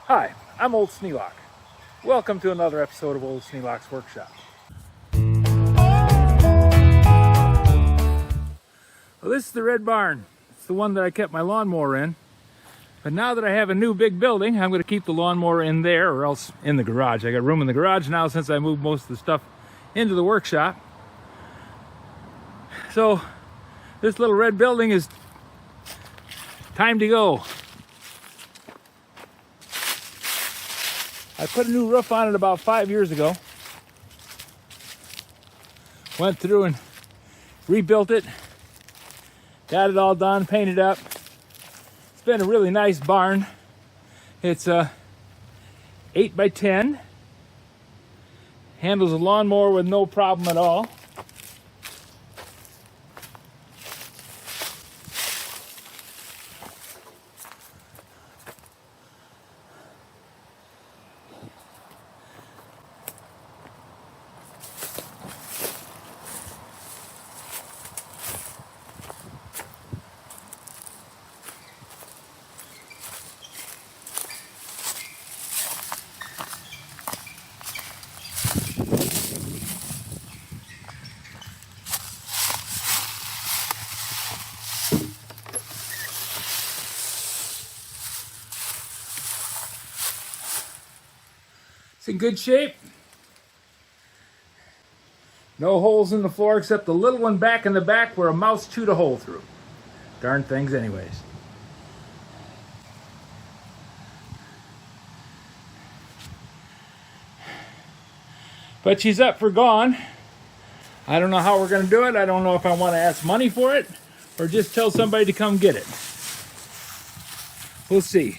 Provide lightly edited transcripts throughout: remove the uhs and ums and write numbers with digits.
Hi, I'm Old Sneelock. Welcome to another episode of Old Sneelock's Workshop. Well, this is the red barn. It's the one that I kept my lawnmower in. But now that I have a new big building, I'm going to keep the lawnmower in there or else in the garage. I got room in the garage now since I moved most of the stuff into the workshop. So this little red building is time to go. I put a new roof on it about 5 years ago. Went through and rebuilt it. Got it all done, painted up. It's been a really nice barn. It's 8 by 10. Handles a lawnmower with no problem at all. It's in good shape. No holes in the floor except the little one back in the back where a mouse chewed a hole through. Darn things anyways. But she's up for gone. I don't know how we're going to do it. I don't know if I want to ask money for it or just tell somebody to come get it. We'll see.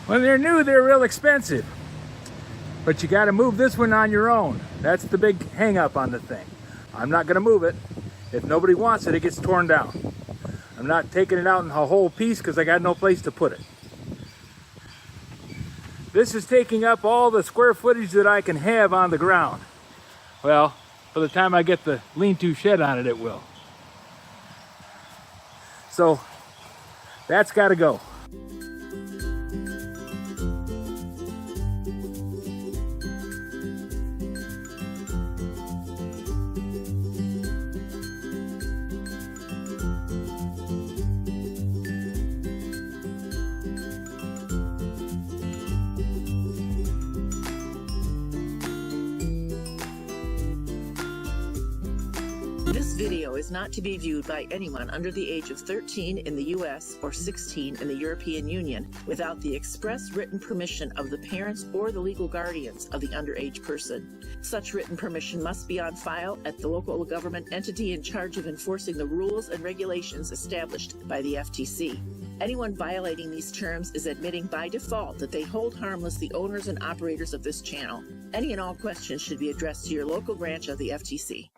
When they're new, they're real expensive. But you got to move this one on your own. That's the big hang up on the thing. I'm not going to move it. If nobody wants it, it gets torn down. I'm not taking it out in a whole piece because I got no place to put it. This is taking up all the square footage that I can have on the ground. Well, by the time I get the lean-to shed on it, it will. So that's got to go. This video is not to be viewed by anyone under the age of 13 in the U.S. or 16 in the European Union without the express written permission of the parents or the legal guardians of the underage person. Such written permission must be on file at the local government entity in charge of enforcing the rules and regulations established by the FTC. Anyone violating these terms is admitting by default that they hold harmless the owners and operators of this channel. Any and all questions should be addressed to your local branch of the FTC.